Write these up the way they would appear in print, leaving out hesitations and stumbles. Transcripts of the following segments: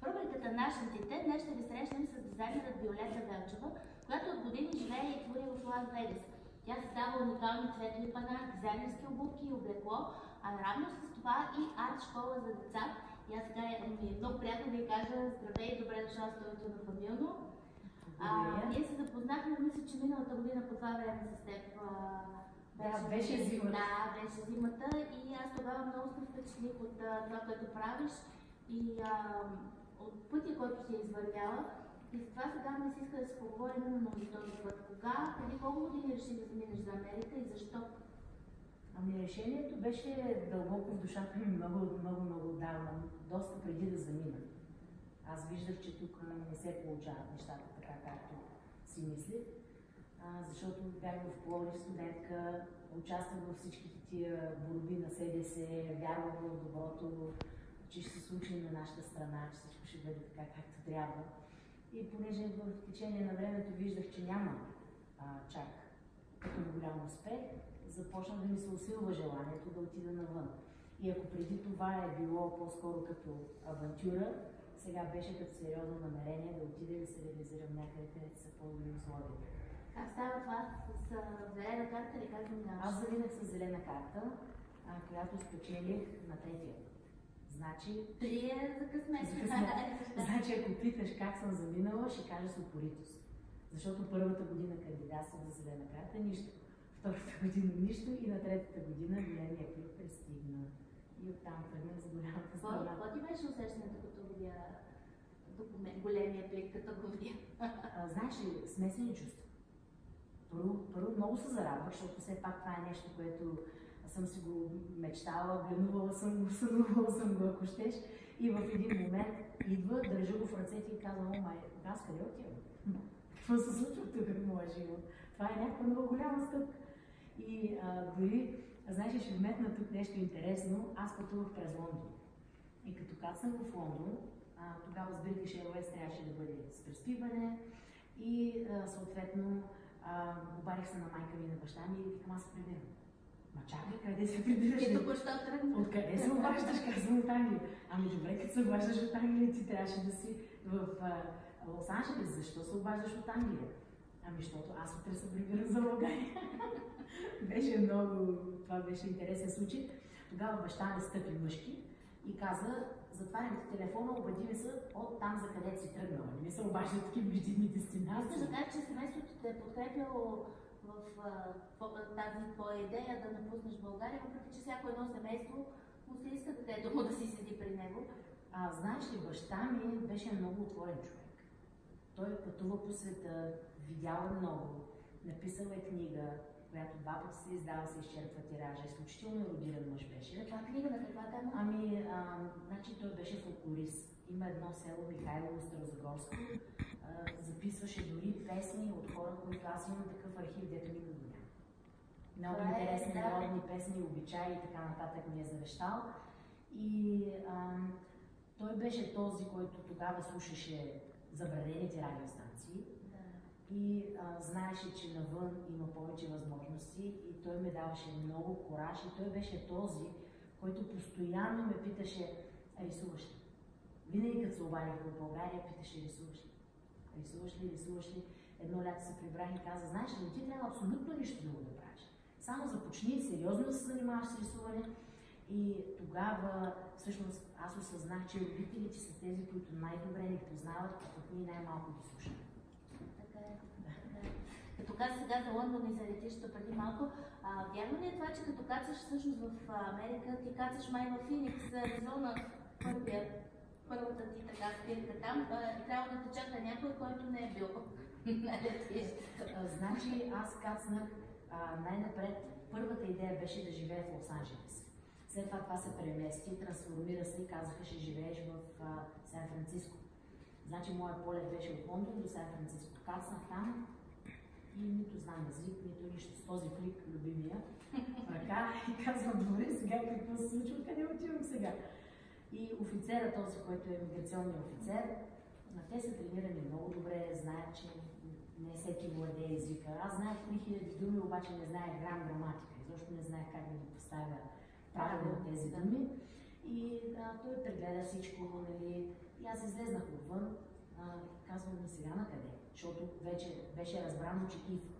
Рубриката Нашинците днес ще ви срещнем с дизайнерът Виолета Велчева, която от години живее и твори в Лас Вегас. Тя създава уникални цветови пана, дизайнерски обувки и облекло, а наравно с това и арт школа за деца. И аз сега ми е много приятно да ви кажа здравей и добре дошла в студиото на Фамилно. Ние се запознахме, мисля, че миналата година по това време с теб. Беше зимата. Да, беше зимата и аз тогава много се впечатлих от това, което правиш и от пътя, който си е извървяла. И затова сега ми се иска да се поговорим именно за този път. Кога, преди колко години реши да заминеш за Америка и защо? Ами решението беше дълбоко в душата ми много отдавна, доста преди да замина. Аз виждах, че тук не се получават нещата така, както си мислих, защото бях в Пловдив студентка, участвах във всичките тия борби на СДС, вярвах в доброто, че ще се случи на нашата страна, че всичко ще бъде така, както трябва. И понеже в течение на времето виждах, че няма чак като голям успех, започна да ми се усилва желанието да отида навън. И ако преди това е било по-скоро като авантюра, сега беше като сериозно намерение да отида и да се реализирам някъде, където са по-добри условия. Как става това? С зелена карта или как минаваш? Аз заминах с зелена карта, която спечелих на третия път. Значи... За късмет. Значи, ако питаш как съм заминала, ще кажа с упоритост. Защото първата година кандидатствах за зелена карта, нищо. Втората година нищо и на третата година големия клип пристигна. И оттам тръгнах за голямата страна. Какво ти беше усещането, като видя големия плик, като го видя? Знаеш ли, смесени чувства. Първо много се зарадвах, защото все пак това е нещо, което съм си го мечтала, гленувала съм го, сънувала съм го, ако щеш. И в един момент идва, държа го в ръцете и казвам: о, май, аз къде отивам? Какво се случва тук в моя живот? Това е някаква много голяма стъпка. И дори, знаеш, ще вметна тук нещо интересно, аз пътувах през Лондон. И като кацнах в Лондон, тогава с British Airways трябваше да бъде с преспиване и съответно обадих се на майка ми и на баща ми и викам: аз се прибирам. Ма чакай, къде се прибираш? И току-що тръгна. Откъде се обаждаш? Казвам: от Англия. Ами добре, като се обаждаш от Англия, ти трябваше да си в Лос Анджелес. Защо се обаждаш от Англия? Ами защото аз утре се прибирам за България. Това беше интересен случай. Тогава баща ми стъпи мъжки и каза: затварям телефона, обади ми се от там, за където си тръгнала. Не ми се обажда такива междинни дестинации. Искаш да кажа, че семейството те е подкрепило в тази твоя идея да напуснеш България, въпреки че всяко едно семейство му се иска където му да си седи при него. Знаеш ли, баща ми беше много отворен човек. Той пътува по света, видял е много, написал е книга, която 2 пъти се издава, се изчерпва тиража, изключително ерудиран мъж беше. Каква книга, на каква тема? Значи той беше фолклорист. Има едно село, Михайлово, Старозагорско, записваше дори песни от хора, които аз имам такъв архив, дето никога го няма. Много интересни народни песни, обичаи и така нататък ми е завещал. И той беше този, който тогава слушаше забранените радиостанции и знаеше, че навън има повече възможности и той ме даваше много кураж и той беше този, който постоянно ме питаше: рисуваш ли? Винаги като се обадих в България, питаше: рисуваш ли? Рисуваш ли? Едно лято се прибрах и каза: знаеш ли, ти трябва абсолютно нищо друго да правиш. Само започни сериозно да се занимаваш с рисуване. И тогава всъщност аз осъзнах, че родителите са тези, които най-добре ни познават, а пък ние най-малко ги слушаме. Така е. Като каза сега за Лондон и за летището преди малко, вярно ли е това, че като кацаш всъщност в Америка, ти кацаш май в Феникс, Аризона, първата ти така спирка там, и трябва да те чака някой, който не е бил на летището? Значи аз кацнах най-напред. Първата идея беше да живея в Лос Анджелес. След това се премести, трансформира се и казаха: ще живееш в Сан Франциско. Значи моят полет беше от Лондон до Сан Франциско. Кацнах там и нито знам език, нито нищо, с този флик, любимия, в ръка, и казвам: добре, сега какво се случва, къде отивам сега? И офицера, този, който е миграционният офицер, те са тренирани много добре, знаят, че не всеки владее езика. Аз знаех 3000 думи, обаче не знаех граматика. Изобщо не знаех как да ги поставя правилно тези думи. И той прегледа всичко, нали, И аз излезнах отвън, казвам ми сега на къде, защото вече беше разбрано, че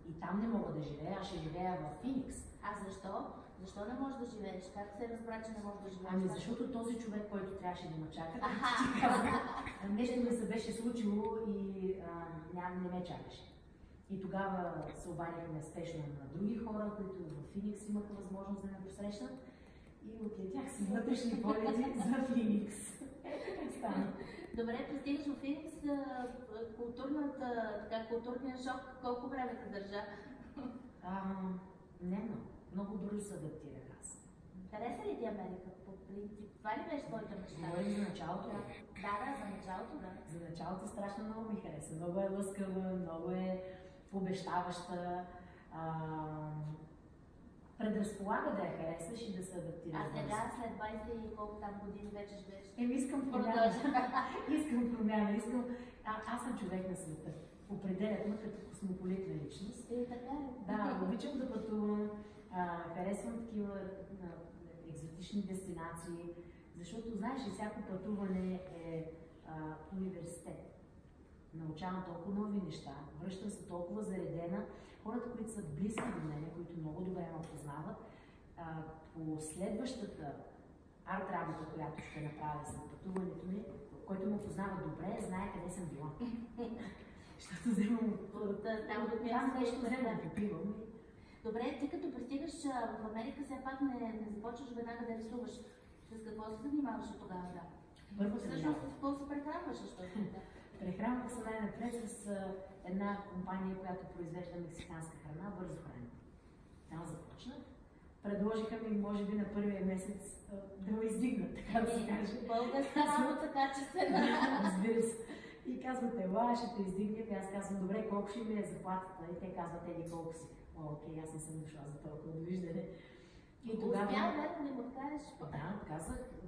и там не мога да живея, аз ще живея в Феникс. А защо? Защо не можеш да живееш? Как се разбра, че не можеш да живееш? Ами защото този човек, който трябваше да ме чака, нещо ми се беше случило и не ме чакаше. И тогава се обадихме спешно на други хора, които в Феникс имаха възможност да ме посрещнат. И отлетях си вътрешни полети за Феникс. Как стана? Добре, пристигаш в Феникс, културния шок, колко време те държа? Не много. Много бързо се адаптирах аз. Хареса ли ти Америка по принцип? Това ли беше твоята мечта? Говорим за началото? Да, за началото, да. За началото страшно много ми хареса. Много е лъскава, много е обещаваща. Предразполага да я харесаш и да се адаптираш. А сега, след 20 и колко там години вече живееш? Искам промяна. Искам промяна. Аз съм човек на света. Определят ме като космополитна личност. Така е. Да, обичам да пътувам. Харесвам такива екзотични дестинации, защото, знаеш, всяко пътуване е университет. Научавам толкова нови неща, връщам се толкова заредена. Хората, които са близки до мен, които много добре ме познават, по следващата арт работа, която ще направя след пътуването ми, който ме познава добре, знае къде съм била. Защото вземам там нещо, вземам да попивам. Добре, ти като пристигаш в Америка, все пак не започваш веднага да рисуваш. С какво се занимаваше тогава? Да? Първо всъщност, с какво се прехранваш? Прехранвах се най-напред с една компания, която произвежда мексиканска храна, бързо храна. Там започнах. Предложиха ми, може би, на първия месец да ме издигнат, така да се каже. Българска работа, качествена. Разбира се. И казват, ела, ще те издигнем. И аз казвам, добре, колко ще ми е заплатата? И те казват, еди колко си. Окей, аз не съм дошла за толкова довиждане. И тогава... Успял верно ли му откажеш? Да,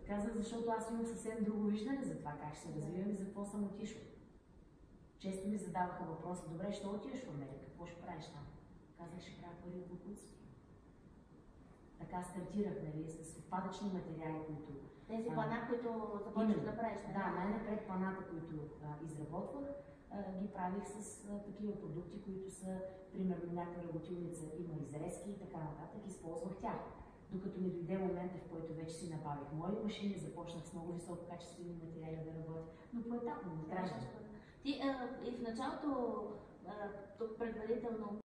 казах, защото аз имах съвсем друго виждане за това как ще се развивам и за какво съм отишла. Често ми задаваха въпроса, добре, що отиваш в Америка? Какво ще правиш там? Казах, ще правя пари от букуците. Така стартирах, нали, с отпадъчни материали, които... Тези пана, които започваш да правиш? Да, най-напред паната, които изработвах, ги правих с такива продукти, които са, примерно, някаква работилница има изрезки и така нататък, използвах тях. Докато ми дойде момента, в който вече си набавих мои машини, започнах с много висококачествени материали да работя, но поетапно, надграждам. Ти и в началото, тук предварително